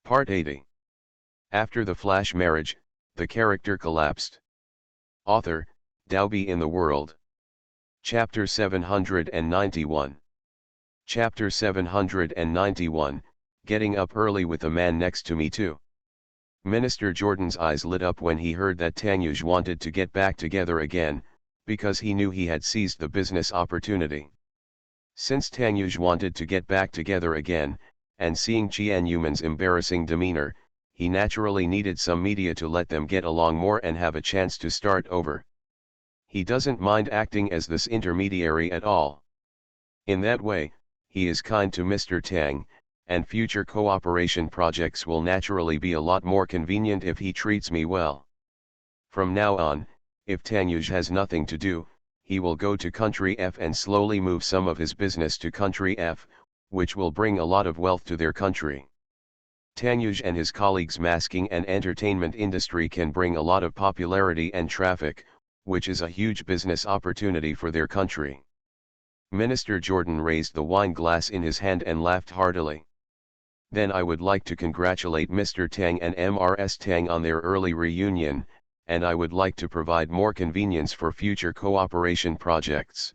Part 80. After the flash marriage, the character collapsed. Author, Dalby in the World. Chapter 791. Chapter 791, Getting Up Early with the Man Next to Me Too. Minister Jordan's eyes lit up when he heard that Tanyuj wanted to get back together again, because he knew he had seized the business opportunity. Since Tanyuj wanted to get back together again, and seeing Jian Yuman's embarrassing demeanor, he naturally needed some media to let them get along more and have a chance to start over. He doesn't mind acting as this intermediary at all. In that way, he is kind to Mr. Tang, and future cooperation projects will naturally be a lot more convenient if he treats me well. From now on, if Tanyuj has nothing to do, he will go to Country F and slowly move some of his business to Country F, which will bring a lot of wealth to their country. Tanyuj and his colleagues' masking and entertainment industry can bring a lot of popularity and traffic, which is a huge business opportunity for their country. Minister Jordan raised the wine glass in his hand and laughed heartily. Then I would like to congratulate Mr. Tang and Mrs. Tang on their early reunion, and I would like to provide more convenience for future cooperation projects.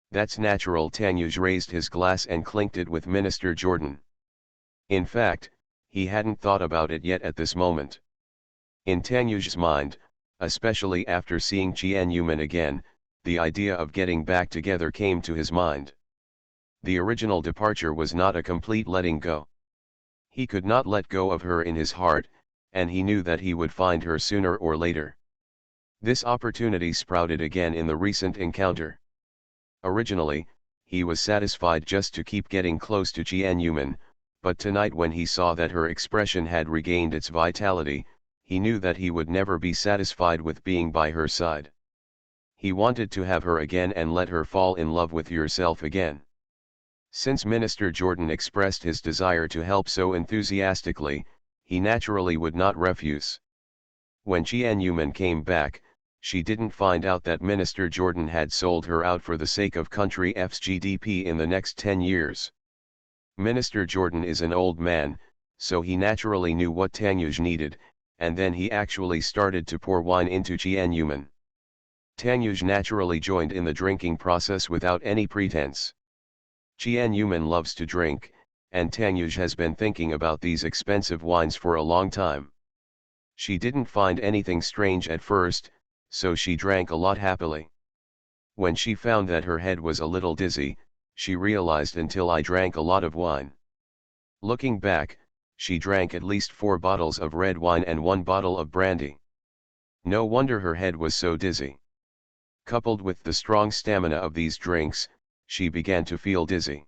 That's natural. Tanyuj raised his glass and clinked it with Minister Jordan. In fact, he hadn't thought about it yet at this moment. In Tanyuj's mind, especially after seeing Jian Yuman again, the idea of getting back together came to his mind. The original departure was not a complete letting go. He could not let go of her in his heart, and he knew that he would find her sooner or later. This opportunity sprouted again in the recent encounter. Originally, he was satisfied just to keep getting close to Jian Yuman, but tonight when he saw that her expression had regained its vitality, he knew that he would never be satisfied with being by her side. He wanted to have her again and let her fall in love with yourself again. Since Minister Jordan expressed his desire to help so enthusiastically, he naturally would not refuse. When Jian Yuman came back, she didn't find out that Minister Jordan had sold her out for the sake of Country F's GDP in the next 10 years. Minister Jordan is an old man, so he naturally knew what Tanyuj needed, and then he actually started to pour wine into Jian Yuman. Tanyuj naturally joined in the drinking process without any pretense. Jian Yuman loves to drink, and Tanyuj has been thinking about these expensive wines for a long time. She didn't find anything strange at first, so she drank a lot happily. When she found that her head was a little dizzy, she realized until I drank a lot of wine. Looking back, she drank at least 4 bottles of red wine and 1 bottle of brandy. No wonder her head was so dizzy. Coupled with the strong stamina of these drinks, she began to feel dizzy.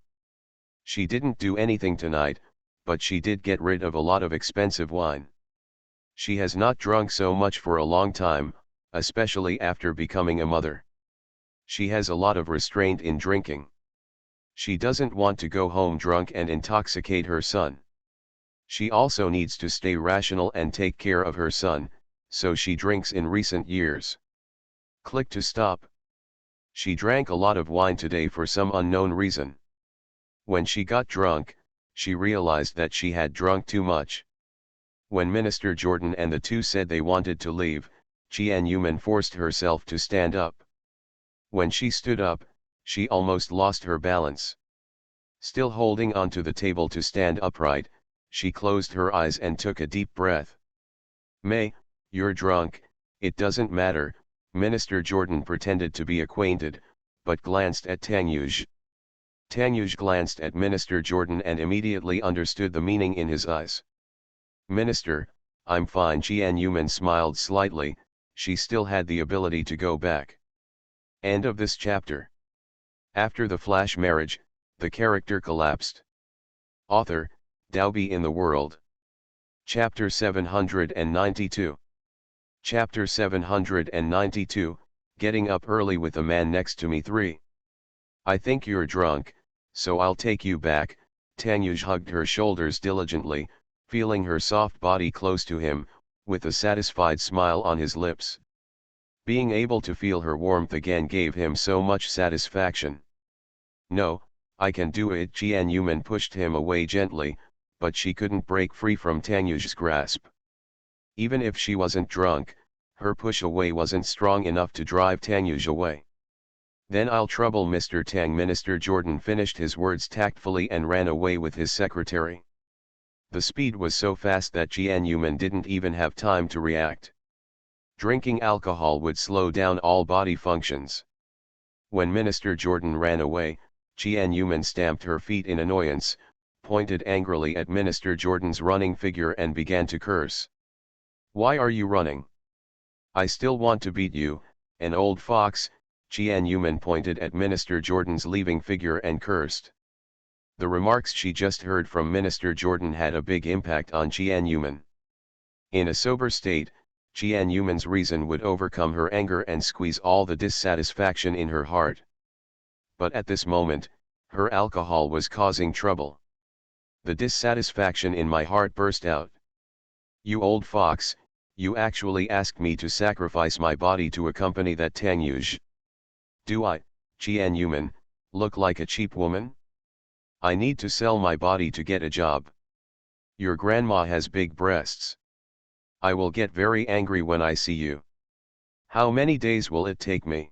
She didn't do anything tonight, but she did get rid of a lot of expensive wine. She has not drunk so much for a long time, especially after becoming a mother. She has a lot of restraint in drinking. She doesn't want to go home drunk and intoxicate her son. She also needs to stay rational and take care of her son, so she drinks in recent years. Click to stop. She drank a lot of wine today for some unknown reason. When she got drunk, she realized that she had drunk too much. When Minister Jordan and the two said they wanted to leave, Jian Yuman forced herself to stand up. When she stood up, she almost lost her balance. Still holding onto the table to stand upright, she closed her eyes and took a deep breath. "May, you're drunk, it doesn't matter," Minister Jordan pretended to be acquainted, but glanced at Tanyuj. Tanyuj glanced at Minister Jordan and immediately understood the meaning in his eyes. "Minister, I'm fine." Jian Yuman smiled slightly. She still had the ability to go back. End of this chapter. After the flash marriage, the character collapsed. Author, Dalby in the World. Chapter 792. Chapter 792, Getting Up Early with the Man Next to Me 3. "I think you're drunk, so I'll take you back." Tanyuj hugged her shoulders diligently, feeling her soft body close to him, with a satisfied smile on his lips. Being able to feel her warmth again gave him so much satisfaction. "No, I can do it." Jian Yuman pushed him away gently, but she couldn't break free from Tanyu's grasp. Even if she wasn't drunk, her push away wasn't strong enough to drive Tanyuj away. Then I'll trouble Mr. Tang. Minister Jordan finished his words tactfully and ran away with his secretary. The speed was so fast that Jian Yuman didn't even have time to react. Drinking alcohol would slow down all body functions. When Minister Jordan ran away, Jian Yuman stamped her feet in annoyance, pointed angrily at Minister Jordan's running figure and began to curse. "Why are you running? I still want to beat you, an old fox." Jian Yuman pointed at Minister Jordan's leaving figure and cursed. The remarks she just heard from Minister Jordan had a big impact on Jian Yuman. In a sober state, Jian Yuman's reason would overcome her anger and squeeze all the dissatisfaction in her heart. But at this moment, her alcohol was causing trouble. The dissatisfaction in my heart burst out. "You old fox, you actually asked me to sacrifice my body to accompany that Tanyuj. Do I, Jian Yuman, look like a cheap woman? I need to sell my body to get a job. Your grandma has big breasts. I will get very angry when I see you. How many days will it take me?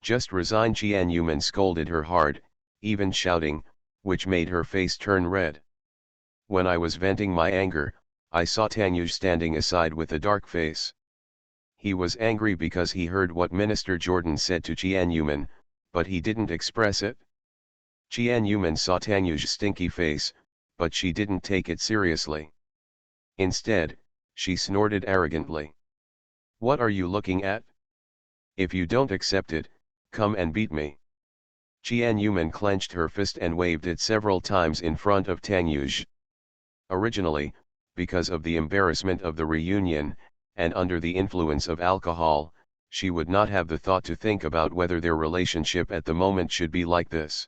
Just resign." Jian Yuman scolded her hard, even shouting, which made her face turn red. When I was venting my anger, I saw Tanyuj standing aside with a dark face. He was angry because he heard what Minister Jordan said to Jian Yuman, but he didn't express it. Jian Yuman saw Tanyuj's stinky face, but she didn't take it seriously. Instead, she snorted arrogantly. "What are you looking at? If you don't accept it, come and beat me." Jian Yuman clenched her fist and waved it several times in front of Tanyuj. Originally, because of the embarrassment of the reunion, and under the influence of alcohol, she would not have the thought to think about whether their relationship at the moment should be like this.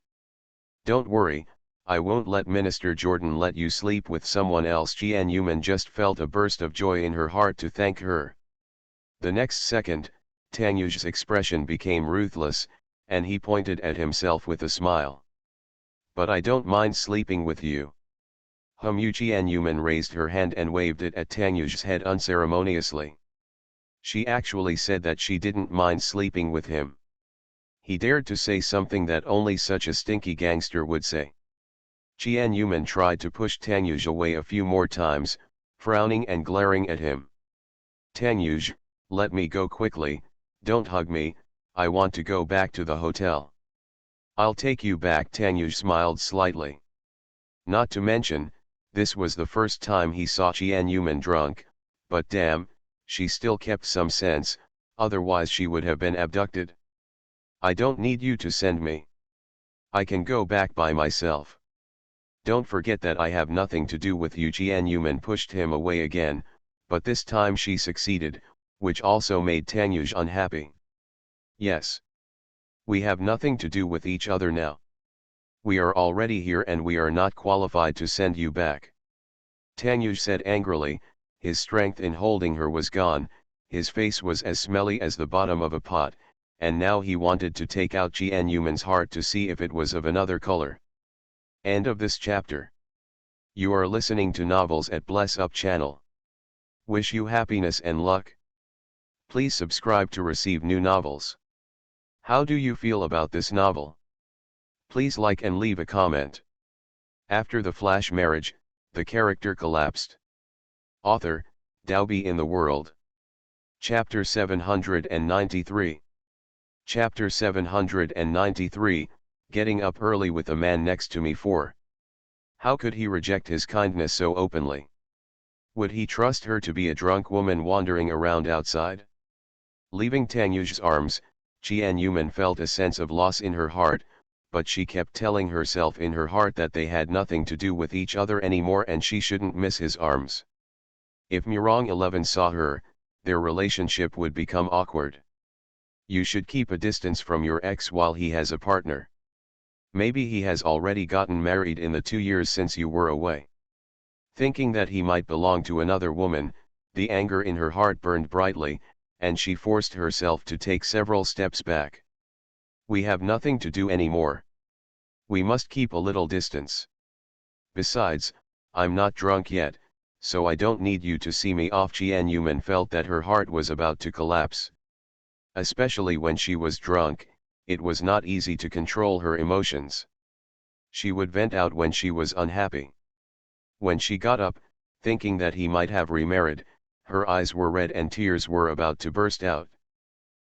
"Don't worry, I won't let Minister Jordan let you sleep with someone else." Jian Yuman just felt a burst of joy in her heart to thank her. The next second, Tanyuj's expression became ruthless, and he pointed at himself with a smile. "But I don't mind sleeping with you." Jian Yuman raised her hand and waved it at Tanyuj's head unceremoniously. She actually said that she didn't mind sleeping with him. He dared to say something that only such a stinky gangster would say. Jian Yuman tried to push Tanyuj away a few more times, frowning and glaring at him. "Tanyuj, let me go quickly, don't hug me, I want to go back to the hotel." "I'll take you back." Tanyuj smiled slightly. Not to mention, this was the first time he saw Jian Yuman drunk, but damn, she still kept some sense, otherwise she would have been abducted. "I don't need you to send me. I can go back by myself. Don't forget that I have nothing to do with you." Jian Yuman pushed him away again, but this time she succeeded, which also made Tanyuj unhappy. "Yes. We have nothing to do with each other now. We are already here and we are not qualified to send you back." Tanyuj said angrily, his strength in holding her was gone, his face was as smelly as the bottom of a pot, and now he wanted to take out Jian Yuman's heart to see if it was of another color. End of this chapter. You are listening to Novels at Bless Up channel. Wish you happiness and luck. Please subscribe to receive new novels. How do you feel about this novel? Please like and leave a comment. After the flash marriage, the character collapsed. Author, Dalby in the World. Chapter 793. Chapter 793, Getting Up Early with a Man Next to Me. 4. How could he reject his kindness so openly? Would he trust her to be a drunk woman wandering around outside? Leaving Tanyuj's arms, Jian Yuman felt a sense of loss in her heart, but she kept telling herself in her heart that they had nothing to do with each other anymore and she shouldn't miss his arms. If Murong 11 saw her, their relationship would become awkward. You should keep a distance from your ex while he has a partner. Maybe he has already gotten married in the 2 years since you were away. Thinking that he might belong to another woman, the anger in her heart burned brightly, and she forced herself to take several steps back. We have nothing to do anymore. We must keep a little distance. Besides, I'm not drunk yet, so I don't need you to see me off. Jian felt that her heart was about to collapse. Especially when she was drunk, it was not easy to control her emotions. She would vent out when she was unhappy. When she got up, thinking that he might have remarried, her eyes were red and tears were about to burst out.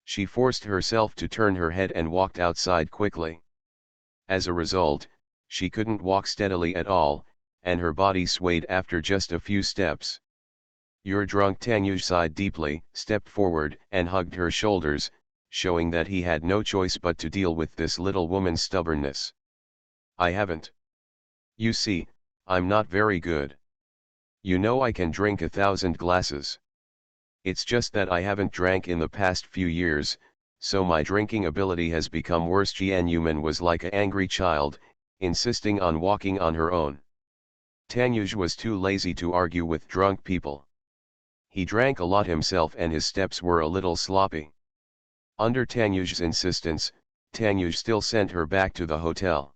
She forced herself to turn her head and walked outside quickly. As a result, she couldn't walk steadily at all, and her body swayed after just a few steps. "You're drunk." Tang Yuj sighed deeply, stepped forward and hugged her shoulders, showing that he had no choice but to deal with this little woman's stubbornness. "I haven't. You see, I'm not very good. You know I can drink 1,000 glasses. It's just that I haven't drank in the past few years, so my drinking ability has become worse." Jian Yuman was like an angry child, insisting on walking on her own. Tang Yuj was too lazy to argue with drunk people. He drank a lot himself and his steps were a little sloppy. Under Tang Yuj's insistence, Tang Yuj still sent her back to the hotel.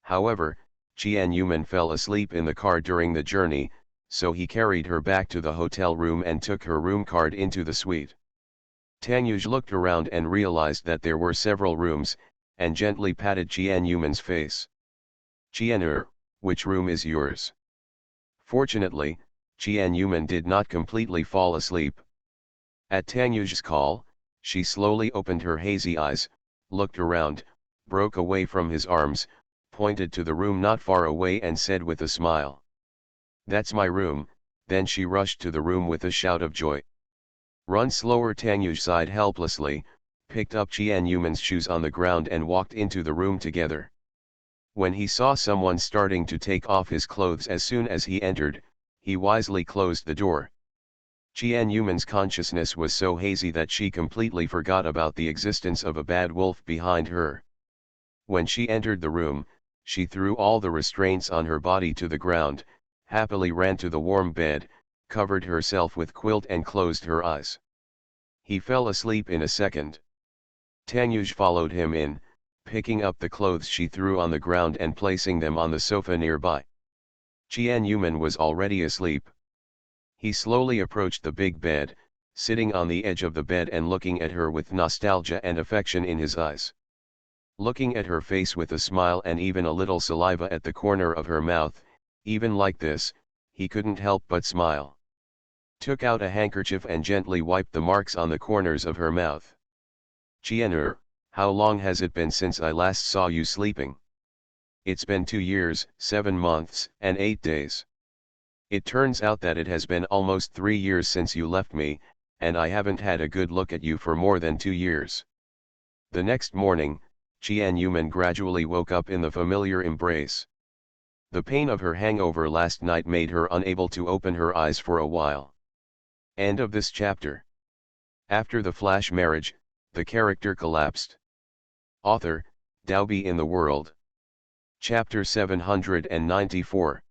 However, Jian Yuman fell asleep in the car during the journey, so he carried her back to the hotel room and took her room card into the suite. Tang Yuj looked around and realized that there were several rooms, and gently patted Jian Yuman's face. "Jian, which room is yours?" Fortunately, Jian Yuman did not completely fall asleep. At Tang Yuj's call, she slowly opened her hazy eyes, looked around, broke away from his arms, pointed to the room not far away and said with a smile, "That's my room." Then she rushed to the room with a shout of joy. "Run slower." Tang Yuj sighed helplessly, picked up Jian Yuman's shoes on the ground and walked into the room together. When he saw someone starting to take off his clothes as soon as he entered, he wisely closed the door. Jian Yuman's consciousness was so hazy that she completely forgot about the existence of a bad wolf behind her. When she entered the room, she threw all the restraints on her body to the ground, happily ran to the warm bed, covered herself with quilt and closed her eyes. He fell asleep in a second. Tang Yuj followed him in, picking up the clothes she threw on the ground and placing them on the sofa nearby. Jian Yuman was already asleep. He slowly approached the big bed, sitting on the edge of the bed and looking at her with nostalgia and affection in his eyes. Looking at her face with a smile and even a little saliva at the corner of her mouth, even like this, he couldn't help but smile. Took out a handkerchief and gently wiped the marks on the corners of her mouth. "Jian, how long has it been since I last saw you sleeping?" "It's been 2 years, 7 months, and 8 days. It turns out that it has been almost 3 years since you left me, and I haven't had a good look at you for more than 2 years. The next morning, Jian Yuman gradually woke up in the familiar embrace. The pain of her hangover last night made her unable to open her eyes for a while. End of this chapter. After the flash marriage, the character collapsed. Author, Daobi in the World. Chapter 794.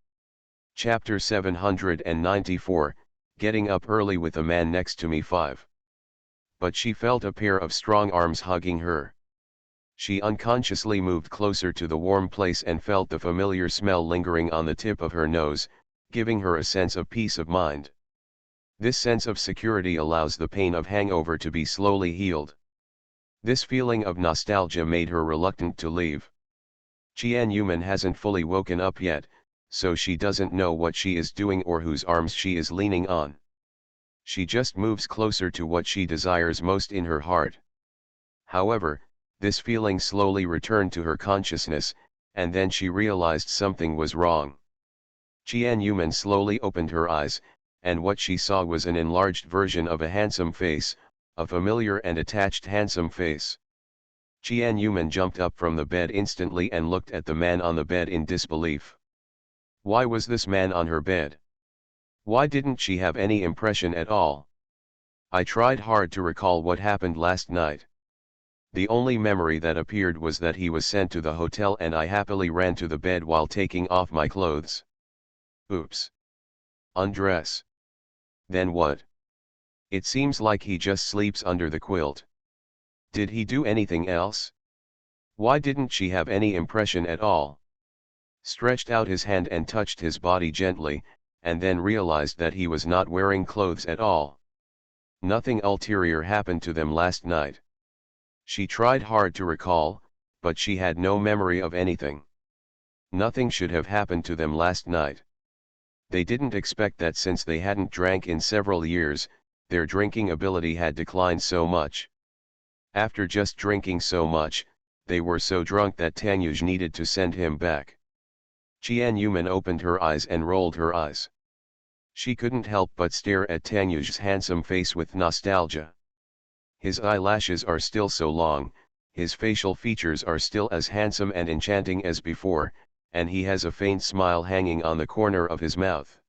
Chapter 794, Getting Up Early with a Man Next to Me 5. But she felt a pair of strong arms hugging her. She unconsciously moved closer to the warm place and felt the familiar smell lingering on the tip of her nose, giving her a sense of peace of mind. This sense of security allows the pain of hangover to be slowly healed. This feeling of nostalgia made her reluctant to leave. Jian Yuman hasn't fully woken up yet, so she doesn't know what she is doing or whose arms she is leaning on. She just moves closer to what she desires most in her heart. However, this feeling slowly returned to her consciousness, and then she realized something was wrong. Jian Yuman slowly opened her eyes, and what she saw was an enlarged version of a handsome face, a familiar and attached handsome face. Jian Yuman jumped up from the bed instantly and looked at the man on the bed in disbelief. Why was this man on her bed? Why didn't she have any impression at all? I tried hard to recall what happened last night. The only memory that appeared was that he was sent to the hotel and I happily ran to the bed while taking off my clothes. Oops. Undress. Then what? It seems like he just sleeps under the quilt. Did he do anything else? Why didn't she have any impression at all? stretched out his hand and touched his body gently, and then realized that he was not wearing clothes at all. Nothing ulterior happened to them last night. She tried hard to recall, but she had no memory of anything. Nothing should have happened to them last night. They didn't expect that since they hadn't drank in several years, their drinking ability had declined so much. After just drinking so much, they were so drunk that Tanyuj needed to send him back. Qian Yuman opened her eyes and rolled her eyes. She couldn't help but stare at Tanyuj's handsome face with nostalgia. His eyelashes are still so long, his facial features are still as handsome and enchanting as before, and he has a faint smile hanging on the corner of his mouth.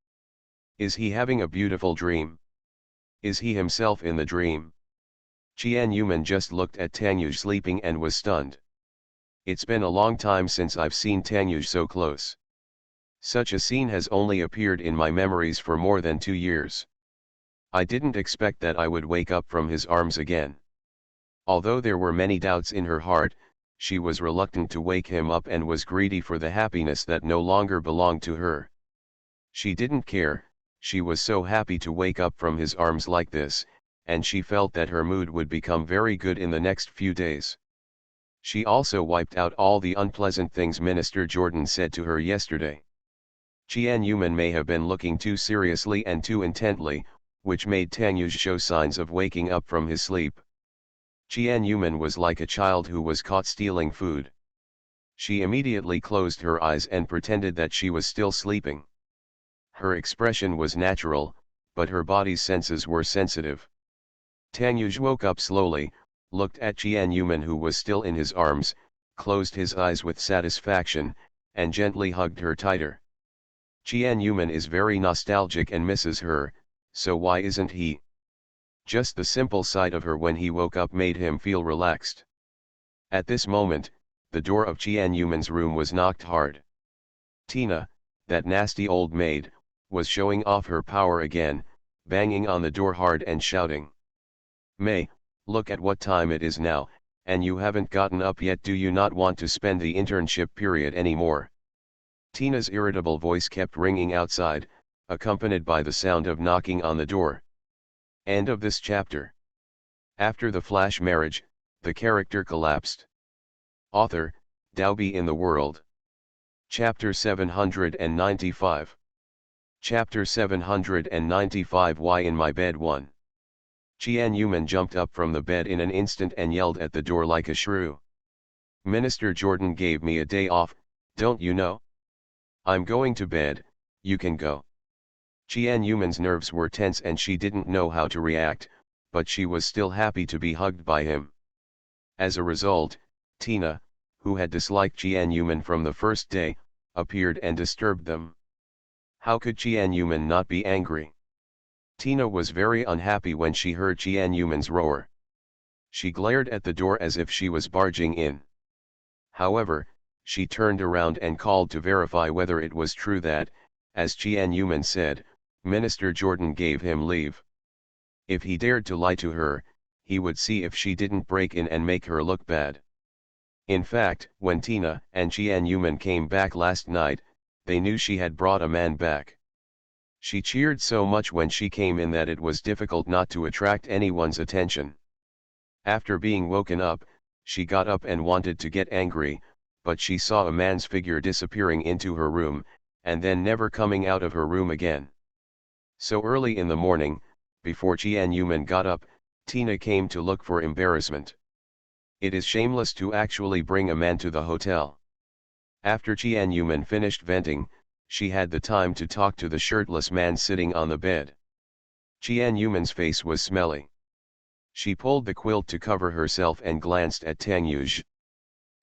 Is he having a beautiful dream? Is he himself in the dream? Qian Yuman just looked at Tanyuj sleeping and was stunned. It's been a long time since I've seen Tanyuj so close. Such a scene has only appeared in my memories for more than 2 years. I didn't expect that I would wake up from his arms again. Although there were many doubts in her heart, she was reluctant to wake him up and was greedy for the happiness that no longer belonged to her. She didn't care, she was so happy to wake up from his arms like this, and she felt that her mood would become very good in the next few days. She also wiped out all the unpleasant things Minister Jordan said to her yesterday. Qian Yuman may have been looking too seriously and too intently, which made Tanyuj show signs of waking up from his sleep. Qian Yuman was like a child who was caught stealing food. She immediately closed her eyes and pretended that she was still sleeping. Her expression was natural, but her body's senses were sensitive. Tanyuj woke up slowly, looked at Qian Yuman who was still in his arms, closed his eyes with satisfaction, and gently hugged her tighter. Qian Yuman is very nostalgic and misses her, so why isn't he? Just the simple sight of her when he woke up made him feel relaxed. At this moment, the door of Qian Yuman's room was knocked hard. Tina, that nasty old maid, was showing off her power again, banging on the door hard and shouting. "May, look at what time it is now, and you haven't gotten up yet. Do you not want to spend the internship period anymore?" Tina's irritable voice kept ringing outside, accompanied by the sound of knocking on the door. End of this chapter. After the flash marriage, the character collapsed. Author, Dalby in the World. Chapter 795. Chapter 795 Why in my bed 1. Qian Yuman jumped up from the bed in an instant and yelled at the door like a shrew. "Minister Jordan gave me a day off, don't you know? I'm going to bed, you can go." Qian Yuman's nerves were tense and she didn't know how to react, but she was still happy to be hugged by him. As a result, Tina, who had disliked Qian Yuman from the first day, appeared and disturbed them. How could Qian Yuman not be angry? Tina was very unhappy when she heard Qian Yuman's roar. She glared at the door as if she was barging in. However, she turned around and called to verify whether it was true that, as Qian Yuman said, Minister Jordan gave him leave. If he dared to lie to her, he would see if she didn't break in and make her look bad. In fact, when Tina and Qian Yuman came back last night, they knew she had brought a man back. She cheered so much when she came in that it was difficult not to attract anyone's attention. After being woken up, she got up and wanted to get angry, but she saw a man's figure disappearing into her room, and then never coming out of her room again. So early in the morning, before Qian Yuman got up, Tina came to look for embarrassment. It is shameless to actually bring a man to the hotel. After Qian Yuman finished venting, she had the time to talk to the shirtless man sitting on the bed. Qian Yuman's face was smelly. She pulled the quilt to cover herself and glanced at Tanyuj.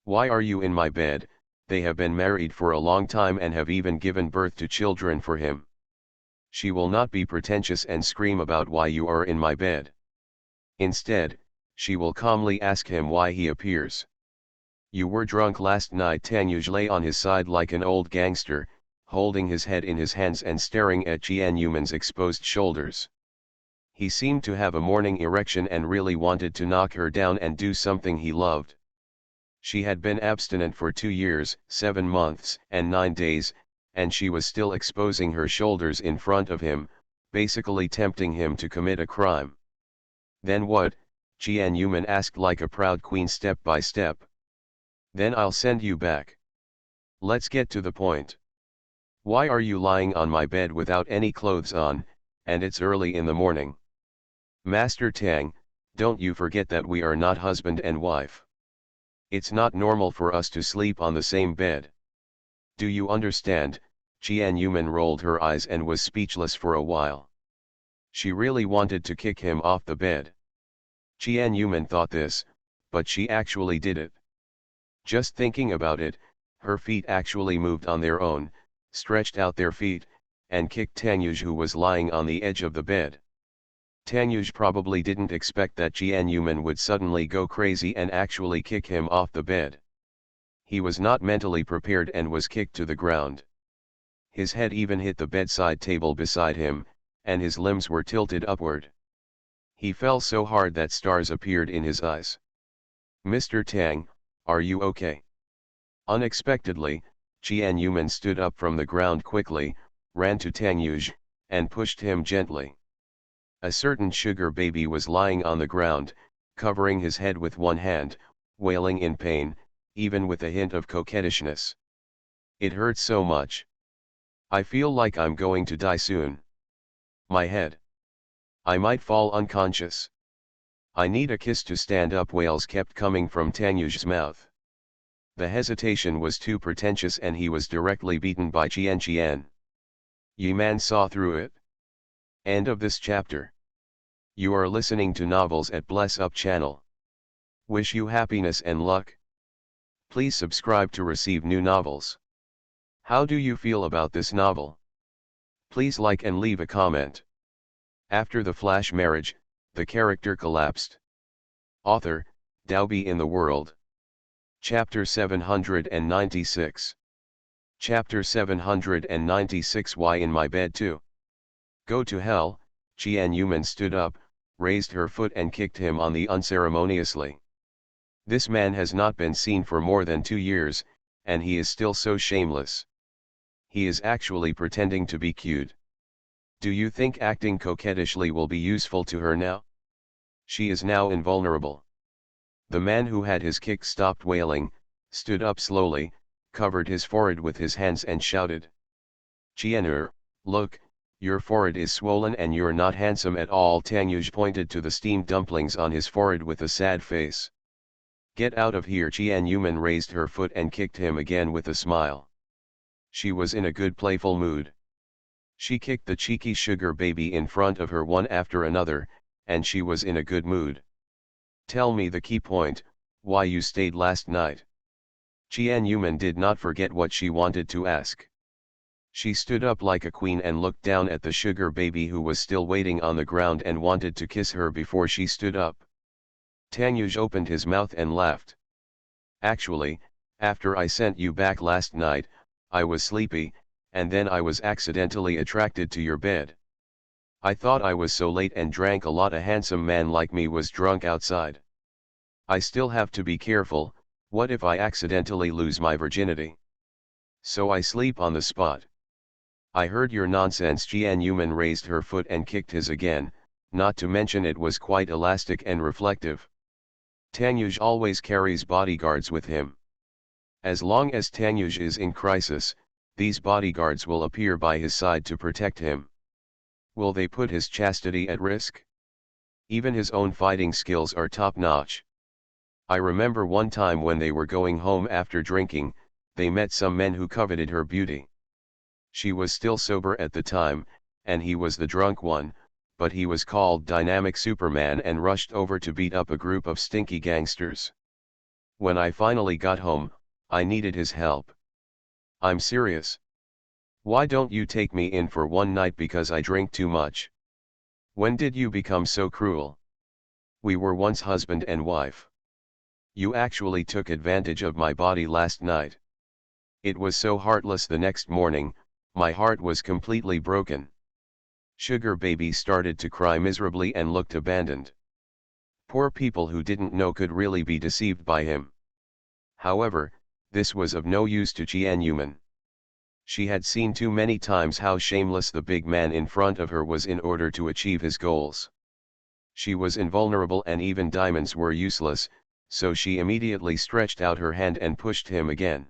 "Why are you in my bed? They have been married for a long time and have even given birth to children for him." She will not be pretentious and scream about why you are in my bed. Instead, she will calmly ask him why he appears. "You were drunk last night." Tanyuj lay on his side like an old gangster, holding his head in his hands and staring at Qian Yuman's exposed shoulders. He seemed to have a morning erection and really wanted to knock her down and do something he loved. She had been abstinent for 2 years, 7 months, and 9 days, and she was still exposing her shoulders in front of him, basically tempting him to commit a crime. Then what? Jian Yuman asked like a proud queen step by step. Then I'll send you back. Let's get to the point. Why are you lying on my bed without any clothes on, and it's early in the morning? Master Tang, don't you forget that we are not husband and wife. It's not normal for us to sleep on the same bed. Do you understand? Jian Yuman rolled her eyes and was speechless for a while. She really wanted to kick him off the bed. Jian Yuman thought this, but she actually did it. Just thinking about it, her feet actually moved on their own, stretched out their feet, and kicked Tang Yuj, who was lying on the edge of the bed. Tang Yuj probably didn't expect that Jian Yuman would suddenly go crazy and actually kick him off the bed. He was not mentally prepared and was kicked to the ground. His head even hit the bedside table beside him, and his limbs were tilted upward. He fell so hard that stars appeared in his eyes. Mr. Tang, are you okay? Unexpectedly, Jian Yuman stood up from the ground quickly, ran to Tang Yuj, and pushed him gently. A certain sugar baby was lying on the ground, covering his head with one hand, wailing in pain, even with a hint of coquettishness. It hurts so much. I feel like I'm going to die soon. My head. I might fall unconscious. I need a kiss to stand up. Wails kept coming from Tang Yuj's mouth. The hesitation was too pretentious and he was directly beaten by Qian. Yi Man saw through it. End of this chapter. You are listening to Novels at Bless Up channel. Wish you happiness and luck. Please subscribe to receive new novels. How do you feel about this novel? Please like and leave a comment. After the flash marriage, the character collapsed. Author, Daobi in the World. Chapter 796. Chapter 796. Why in my bed too? Go to hell. Jian Yuman stood up, raised her foot and kicked him on the unceremoniously. This man has not been seen for more than 2 years, and he is still so shameless. He is actually pretending to be cute. Do you think acting coquettishly will be useful to her now? She is now invulnerable. The man who had his kick stopped wailing, stood up slowly, covered his forehead with his hands and shouted. Jian'er, look, your forehead is swollen and you're not handsome at all. Tang Yuj pointed to the steamed dumplings on his forehead with a sad face. Get out of here. Jian Yuman raised her foot and kicked him again with a smile. She was in a good playful mood. She kicked the cheeky sugar baby in front of her one after another, and she was in a good mood. Tell me the key point, why you stayed last night. Jian Yuman did not forget what she wanted to ask. She stood up like a queen and looked down at the sugar baby who was still waiting on the ground and wanted to kiss her before she stood up. Tang Yuj opened his mouth and laughed. Actually, after I sent you back last night, I was sleepy, and then I was accidentally attracted to your bed. I thought I was so late and drank a lot. A handsome man like me was drunk outside. I still have to be careful, what if I accidentally lose my virginity? So I sleep on the spot. I heard your nonsense. Jian Yuman raised her foot and kicked his again, not to mention it was quite elastic and reflective. Tang Yuj always carries bodyguards with him. As long as Tang Yuj is in crisis, these bodyguards will appear by his side to protect him. Will they put his chastity at risk? Even his own fighting skills are top-notch. I remember one time when they were going home after drinking, they met some men who coveted her beauty. She was still sober at the time, and he was the drunk one, but he was called Dynamic Superman and rushed over to beat up a group of stinky gangsters. When I finally got home, I needed his help. I'm serious. Why don't you take me in for one night because I drink too much? When did you become so cruel? We were once husband and wife. You actually took advantage of my body last night. It was so heartless. The next morning, my heart was completely broken. Sugar baby started to cry miserably and looked abandoned. Poor people who didn't know could really be deceived by him. However, this was of no use to Jianyuman. She had seen too many times how shameless the big man in front of her was in order to achieve his goals. She was invulnerable and even diamonds were useless, so she immediately stretched out her hand and pushed him again.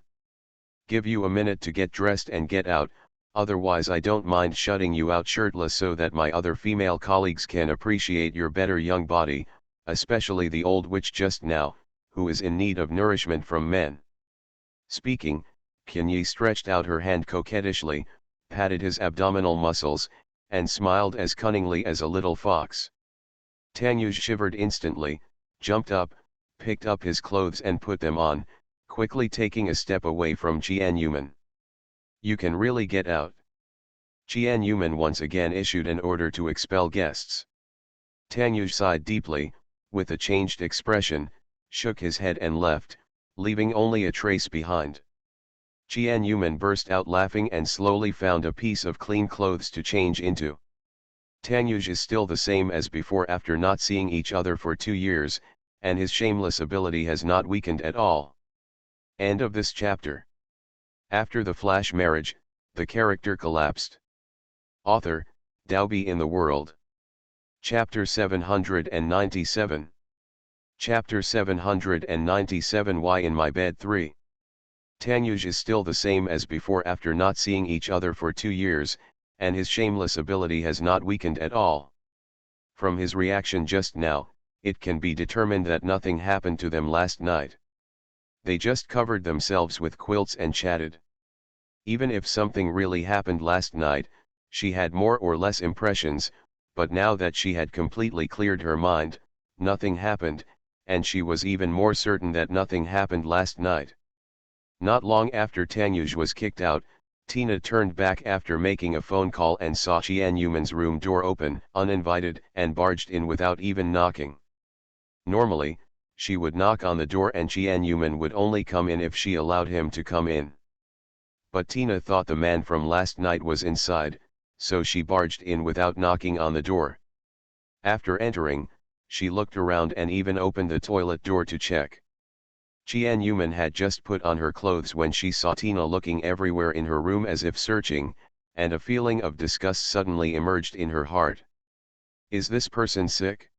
"Give you a minute to get dressed and get out, otherwise I don't mind shutting you out shirtless so that my other female colleagues can appreciate your better young body, especially the old witch just now, who is in need of nourishment from men." Speaking, Kinyi stretched out her hand coquettishly, patted his abdominal muscles, and smiled as cunningly as a little fox. Tanyuj shivered instantly, jumped up, picked up his clothes and put them on, quickly taking a step away from Jianyuman. "You can really get out." Jianyuman once again issued an order to expel guests. Tanyuj sighed deeply, with a changed expression, shook his head and left, leaving only a trace behind. Jianyuman burst out laughing and slowly found a piece of clean clothes to change into. Tanyuj is still the same as before after not seeing each other for 2 years, and his shameless ability has not weakened at all. End of this chapter. After the flash marriage, the character collapsed. Author, Daobi in the World. Chapter 797. Chapter 797 Why in My Bed 3. Tanyuj is still the same as before after not seeing each other for 2 years, and his shameless ability has not weakened at all. From his reaction just now, it can be determined that nothing happened to them last night. They just covered themselves with quilts and chatted. Even if something really happened last night, she had more or less impressions, but now that she had completely cleared her mind, nothing happened, and she was even more certain that nothing happened last night. Not long after Tanyuj was kicked out, Tina turned back after making a phone call and saw Jianyuman's room door open, uninvited, and barged in without even knocking. Normally, she would knock on the door and Jianyuman would only come in if she allowed him to come in. But Tina thought the man from last night was inside, so she barged in without knocking on the door. After entering, she looked around and even opened the toilet door to check. Jianyuman had just put on her clothes when she saw Tina looking everywhere in her room as if searching, and a feeling of disgust suddenly emerged in her heart. Is this person sick?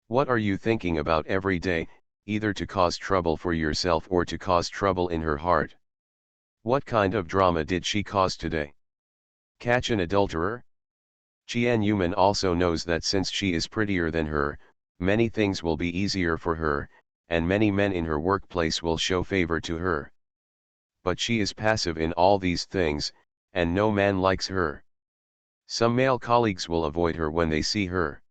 What are you thinking about every day, either to cause trouble for yourself or to cause trouble in her heart? What kind of drama did she cause today? Catch an adulterer? Jianyuman also knows that since she is prettier than her, many things will be easier for her, and many men in her workplace will show favor to her. But she is passive in all these things, and no man likes her. Some male colleagues will avoid her when they see her.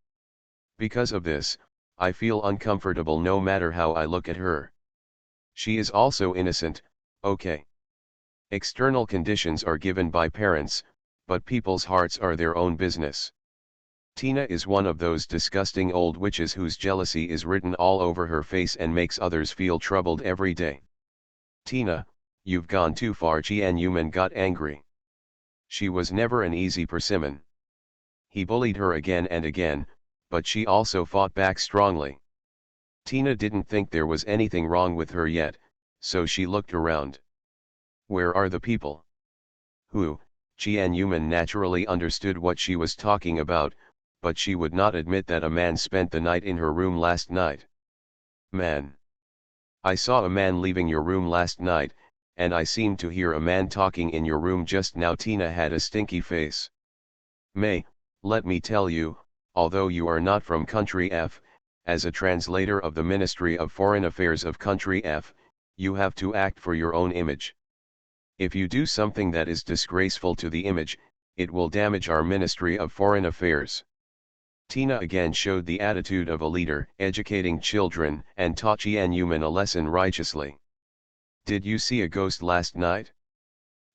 Because of this, I feel uncomfortable no matter how I look at her. She is also innocent, okay. External conditions are given by parents, but people's hearts are their own business. Tina is one of those disgusting old witches whose jealousy is written all over her face and makes others feel troubled every day. Tina, you've gone too far. Jianyuman got angry. She was never an easy persimmon. He bullied her again and again, but she also fought back strongly. Tina didn't think there was anything wrong with her yet, so she looked around. Where are the people? Who? Jianyuman naturally understood what she was talking about, but she would not admit that a man spent the night in her room last night. Man. I saw a man leaving your room last night, and I seemed to hear a man talking in your room just now. Tina had a stinky face. May, let me tell you, although you are not from country F, as a translator of the Ministry of Foreign Affairs of country F, you have to act for your own image. If you do something that is disgraceful to the image, it will damage our Ministry of Foreign Affairs. Tina again showed the attitude of a leader, educating children, and taught Jianyuman a lesson righteously. Did you see a ghost last night?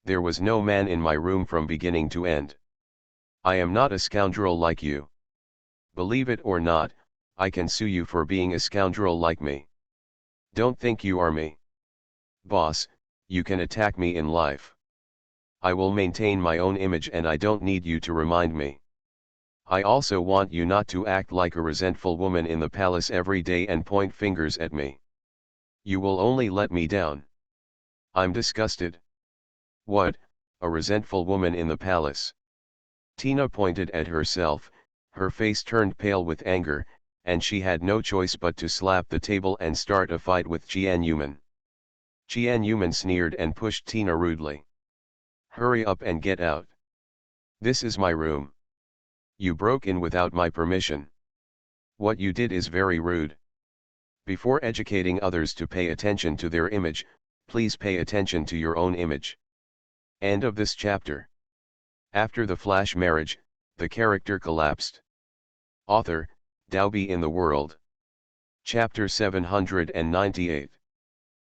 There was no man in my room from beginning to end. I am not a scoundrel like you. Believe it or not, I can sue you for being a scoundrel like me. Don't think you are me. Boss, you can attack me in life. I will maintain my own image and I don't need you to remind me. I also want you not to act like a resentful woman in the palace every day and point fingers at me. You will only let me down. I'm disgusted. What, a resentful woman in the palace. Tina pointed at herself, her face turned pale with anger, and she had no choice but to slap the table and start a fight with Jianyuman. Jianyuman sneered and pushed Tina rudely. Hurry up and get out. This is my room. You broke in without my permission. What you did is very rude. Before educating others to pay attention to their image, please pay attention to your own image. End of this chapter. After the flash marriage, the character collapsed. Author, Dalby in the World. Chapter 798.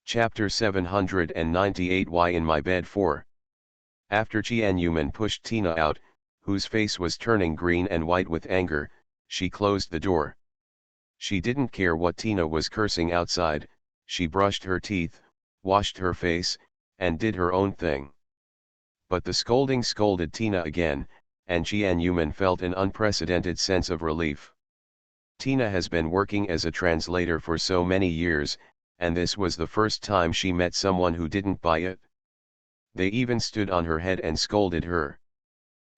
Chapter 798 Why in my bed for? After Jianyuman pushed Tina out, whose face was turning green and white with anger, she closed the door. She didn't care what Tina was cursing outside, she brushed her teeth, washed her face, and did her own thing. But the scolding scolded Tina again, and Jianyuman felt an unprecedented sense of relief. Tina has been working as a translator for so many years, and this was the first time she met someone who didn't buy it. They even stood on her head and scolded her.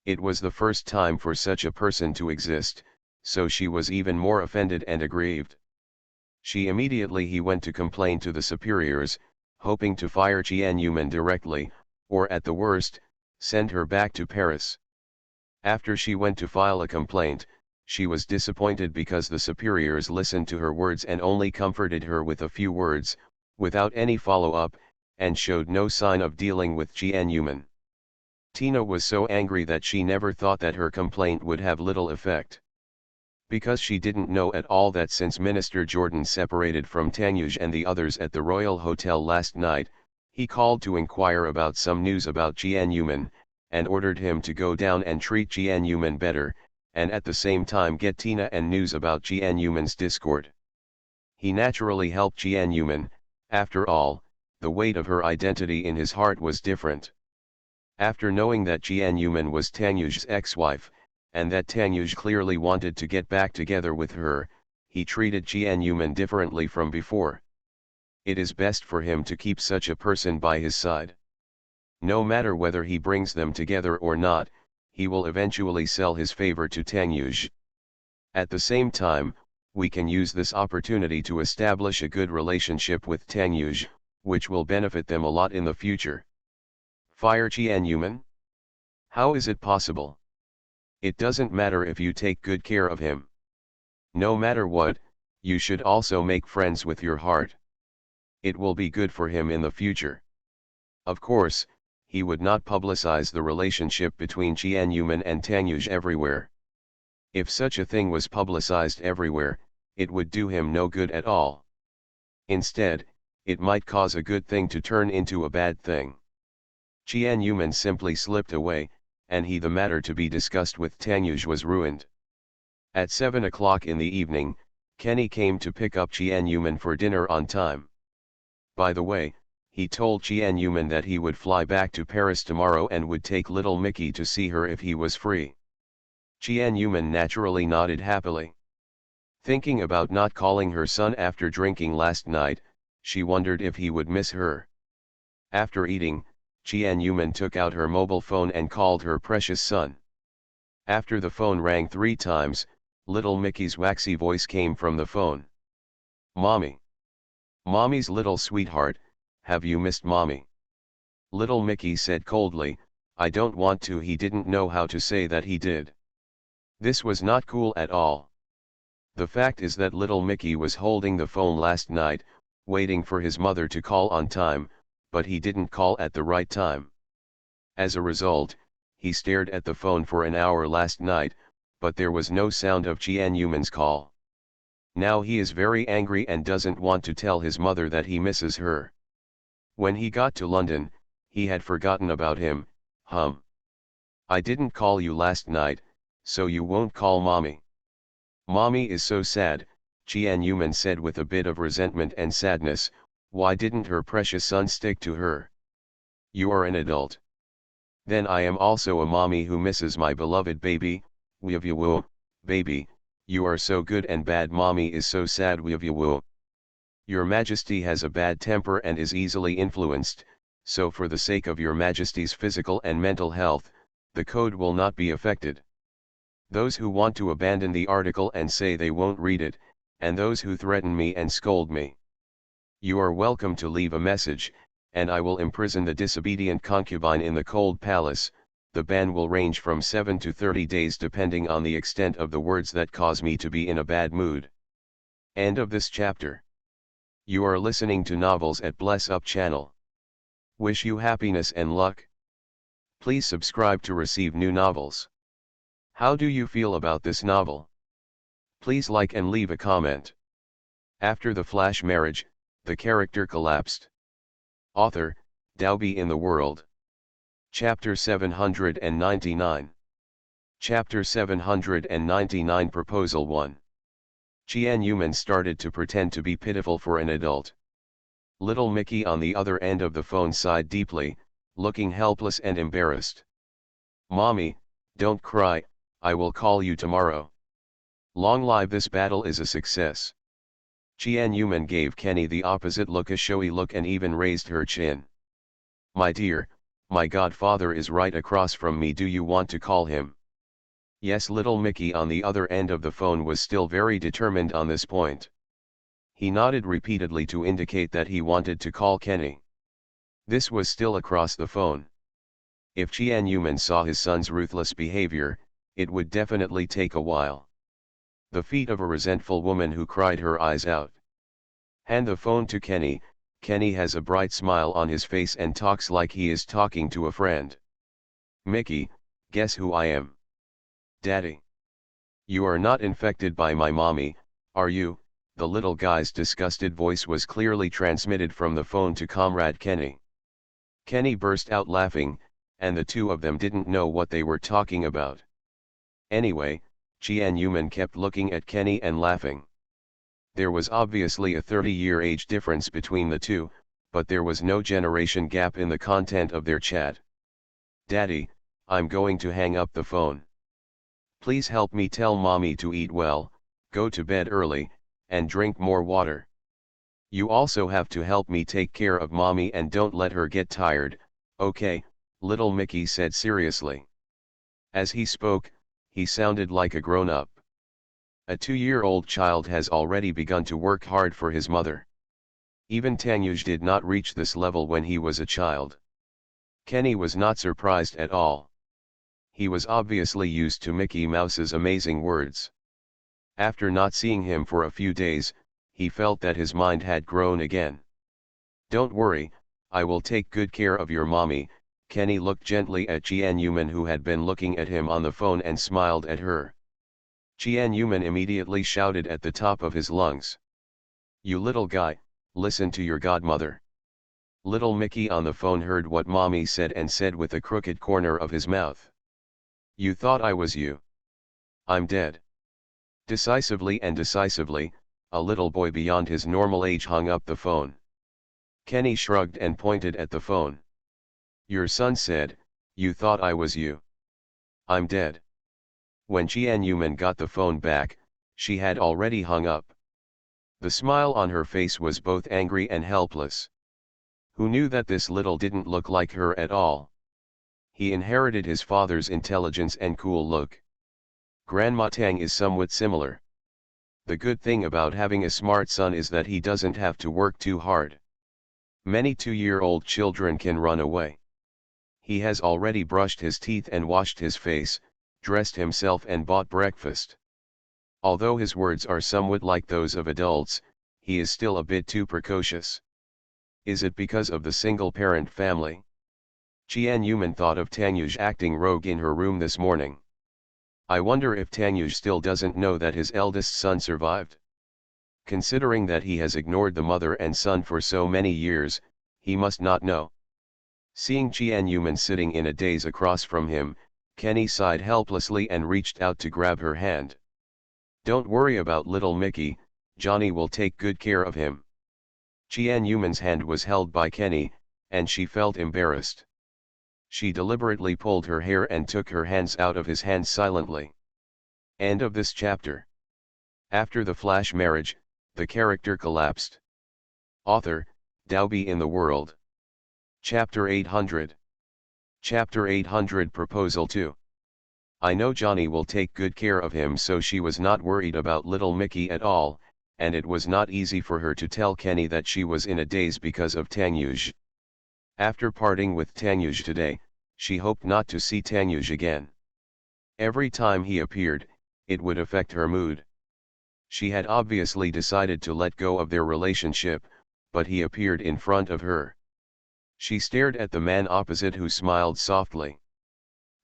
It was the first time for such a person to exist, so she was even more offended and aggrieved. He went to complain to the superiors, hoping to fire Jianyuman directly, or at the worst, send her back to Paris. After she went to file a complaint, she was disappointed because the superiors listened to her words and only comforted her with a few words, without any follow-up, and showed no sign of dealing with Jianyuman. Tina was so angry that she never thought that her complaint would have little effect. Because she didn't know at all that since Minister Jordan separated from Tanyuj and the others at the Royal Hotel last night, he called to inquire about some news about Jianyuman, and ordered him to go down and treat Jianyuman better, and at the same time get Tina and news about Jianyuman's discord. He naturally helped Jianyuman. After all, the weight of her identity in his heart was different. After knowing that Jianyuman was Tanyuj's ex-wife, and that Tanyuj clearly wanted to get back together with her, he treated Jianyuman differently from before. It is best for him to keep such a person by his side. No matter whether he brings them together or not, he will eventually sell his favor to Tanyuj. At the same time, we can use this opportunity to establish a good relationship with Tanyuj, which will benefit them a lot in the future. Fire Jianyuman? How is it possible? It doesn't matter if you take good care of him. No matter what, you should also make friends with your heart. It will be good for him in the future. Of course, he would not publicize the relationship between Jianyuman and Tanyuj everywhere. If such a thing was publicized everywhere, it would do him no good at all. Instead, it might cause a good thing to turn into a bad thing. Jianyuman simply slipped away, and the matter to be discussed with Tanyuj was ruined. At 7 o'clock in the evening, Kenny came to pick up Jianyuman for dinner on time. By the way, he told Jianyuman that he would fly back to Paris tomorrow and would take little Mickey to see her if he was free. Jianyuman naturally nodded happily. Thinking about not calling her son after drinking last night, she wondered if he would miss her. After eating, Jianyuman took out her mobile phone and called her precious son. After the phone rang 3 times, little Mickey's waxy voice came from the phone. "Mommy. Mommy's little sweetheart, have you missed Mommy?" Little Mickey said coldly, "I don't want to." He didn't know how to say that he did. This was not cool at all. The fact is that little Mickey was holding the phone last night, waiting for his mother to call on time, but he didn't call at the right time. As a result, he stared at the phone for an hour last night, but there was no sound of Jianyuman's call. Now he is very angry and doesn't want to tell his mother that he misses her. When he got to London, he had forgotten about him. I didn't call you last night, so you won't call Mommy. Mommy is so sad, Jianyuman said with a bit of resentment and sadness. Why didn't her precious son stick to her? You are an adult. Then I am also a mommy who misses my beloved baby. Woo, baby, you are so good and bad. Mommy is so sad. Woo. Your Majesty has a bad temper and is easily influenced, so for the sake of your Majesty's physical and mental health, the code will not be affected. Those who want to abandon the article and say they won't read it, and those who threaten me and scold me. You are welcome to leave a message, and I will imprison the disobedient concubine in the cold palace. The ban will range from 7 to 30 days depending on the extent of the words that cause me to be in a bad mood. End of this chapter. You are listening to Novels at Bless Up channel. Wish you happiness and luck. Please subscribe to receive new novels. How do you feel about this novel? Please like and leave a comment. After the flash marriage, the character collapsed. Author, Dalby in the World. Chapter 799. Chapter 799 Proposal 1. Tianyuman started to pretend to be pitiful for an adult. Little Mickey on the other end of the phone sighed deeply, looking helpless and embarrassed. "Mommy, don't cry, I will call you tomorrow. Long live this battle is a success." Tianyuman gave Kenny the opposite look, a showy look, and even raised her chin. "My dear, my godfather is right across from me, do you want to call him?" Yes. Little Mickey on the other end of the phone was still very determined on this point. He nodded repeatedly to indicate that he wanted to call Kenny. This was still across the phone. If Tianyuman saw his son's ruthless behavior, it would definitely take a while. The feat of a resentful woman who cried her eyes out. Hand the phone to Kenny. Kenny has a bright smile on his face and talks like he is talking to a friend. "Mickey, guess who I am?" "Daddy." "You are not infected by my mommy, are you?" The little guy's disgusted voice was clearly transmitted from the phone to comrade Kenny. Kenny burst out laughing, and the two of them didn't know what they were talking about. Anyway, Tianyuman kept looking at Kenny and laughing. There was obviously a 30-year age difference between the two, but there was no generation gap in the content of their chat. "Daddy, I'm going to hang up the phone. Please help me tell mommy to eat well, go to bed early, and drink more water. You also have to help me take care of mommy and don't let her get tired, okay?" Little Mickey said seriously. As he spoke, he sounded like a grown-up. A 2-year-old child has already begun to work hard for his mother. Even Tanyuj did not reach this level when he was a child. Kenny was not surprised at all. He was obviously used to Mickey Mouse's amazing words. After not seeing him for a few days, he felt that his mind had grown again. "Don't worry, I will take good care of your mommy." Kenny looked gently at Tianyuman, who had been looking at him on the phone, and smiled at her. Tianyuman immediately shouted at the top of his lungs. "You little guy, listen to your godmother." Little Mickey on the phone heard what mommy said and said with a crooked corner of his mouth, "You thought I was you? I'm dead." Decisively, a little boy beyond his normal age hung up the phone. Kenny shrugged and pointed at the phone. "Your son said, you thought I was you? I'm dead." When Tianyuman got the phone back, she had already hung up. The smile on her face was both angry and helpless. Who knew that this little didn't look like her at all? He inherited his father's intelligence and cool look. Grandma Tang is somewhat similar. The good thing about having a smart son is that he doesn't have to work too hard. Many 2-year-old children can run away. He has already brushed his teeth and washed his face, dressed himself and bought breakfast. Although his words are somewhat like those of adults, he is still a bit too precocious. Is it because of the single-parent family? Tianyuman thought of Tanyuj acting rogue in her room this morning. I wonder if Tanyuj still doesn't know that his eldest son survived. Considering that he has ignored the mother and son for so many years, he must not know. Seeing Tianyuman sitting in a daze across from him, Kenny sighed helplessly and reached out to grab her hand. "Don't worry about little Mickey, Johnny will take good care of him." Tianyuman's hand was held by Kenny, and she felt embarrassed. She deliberately pulled her hair and took her hands out of his hands silently. End of this chapter. After the flash marriage, the character collapsed. Author, Dalby in the World. Chapter 800. Chapter 800 Proposal 2. I know Johnny will take good care of him, so she was not worried about little Mickey at all, and it was not easy for her to tell Kenny that she was in a daze because of Tanyuj. After parting with Tanyuj today, she hoped not to see Tanyuj again. Every time he appeared, it would affect her mood. She had obviously decided to let go of their relationship, but he appeared in front of her. She stared at the man opposite, who smiled softly.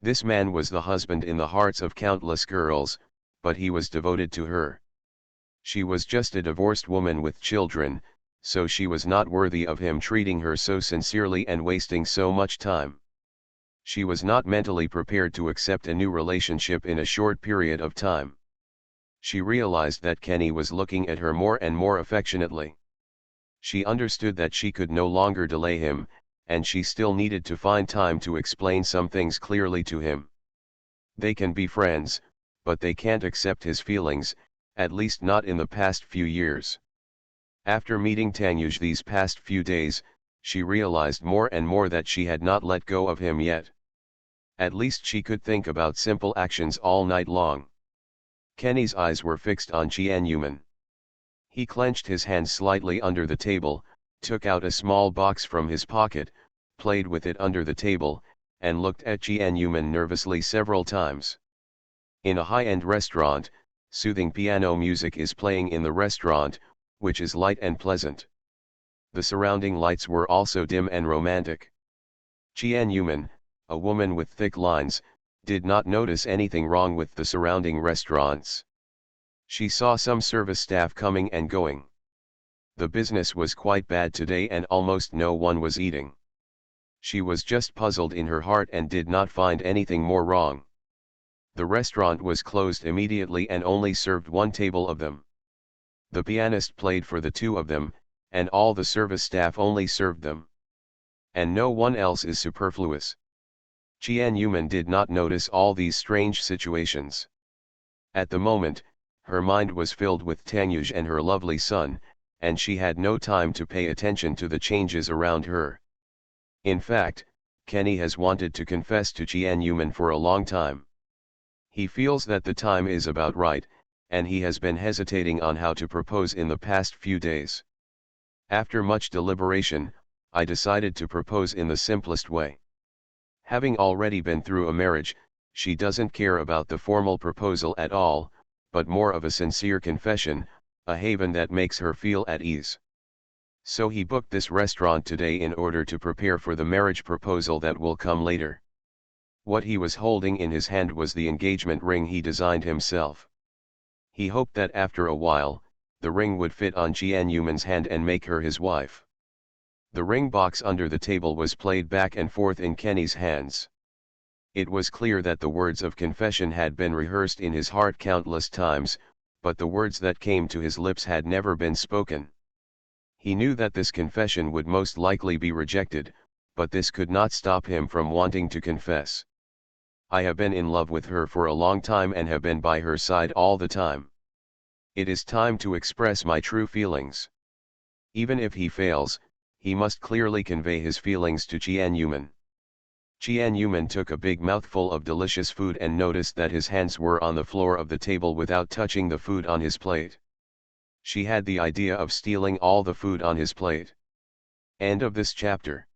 This man was the husband in the hearts of countless girls, but he was devoted to her. She was just a divorced woman with children, so she was not worthy of him treating her so sincerely and wasting so much time. She was not mentally prepared to accept a new relationship in a short period of time. She realized that Kenny was looking at her more and more affectionately. She understood that she could no longer delay him, and she still needed to find time to explain some things clearly to him. They can be friends, but they can't accept his feelings, at least not in the past few years. After meeting Tanyuj these past few days, she realized more and more that she had not let go of him yet. At least she could think about simple actions all night long. Kenny's eyes were fixed on Jianyuman. He clenched his hands slightly under the table, took out a small box from his pocket, played with it under the table, and looked at Jianyuman nervously several times. In a high-end restaurant, soothing piano music is playing in the restaurant, which is light and pleasant. The surrounding lights were also dim and romantic. Jianyuman, a woman with thick lines, did not notice anything wrong with the surrounding restaurants. She saw some service staff coming and going. The business was quite bad today and almost no one was eating. She was just puzzled in her heart and did not find anything more wrong. The restaurant was closed immediately and only served one table of them. The pianist played for the two of them, and all the service staff only served them. And no one else is superfluous. Jianyuman did not notice all these strange situations. At the moment, her mind was filled with Tanyuj and her lovely son, and she had no time to pay attention to the changes around her. In fact, Kenny has wanted to confess to Jianyuman for a long time. He feels that the time is about right, and he has been hesitating on how to propose in the past few days. After much deliberation, I decided to propose in the simplest way. Having already been through a marriage, she doesn't care about the formal proposal at all, but more of a sincere confession, a haven that makes her feel at ease. So he booked this restaurant today in order to prepare for the marriage proposal that will come later. What he was holding in his hand was the engagement ring he designed himself. He hoped that after a while, the ring would fit on Jianyuman's hand and make her his wife. The ring box under the table was played back and forth in Kenny's hands. It was clear that the words of confession had been rehearsed in his heart countless times, but the words that came to his lips had never been spoken. He knew that this confession would most likely be rejected, but this could not stop him from wanting to confess. I have been in love with her for a long time and have been by her side all the time. It is time to express my true feelings. Even if he fails, he must clearly convey his feelings to Jianyuman. Jianyuman took a big mouthful of delicious food and noticed that his hands were on the floor of the table without touching the food on his plate. She had the idea of stealing all the food on his plate. End of this chapter.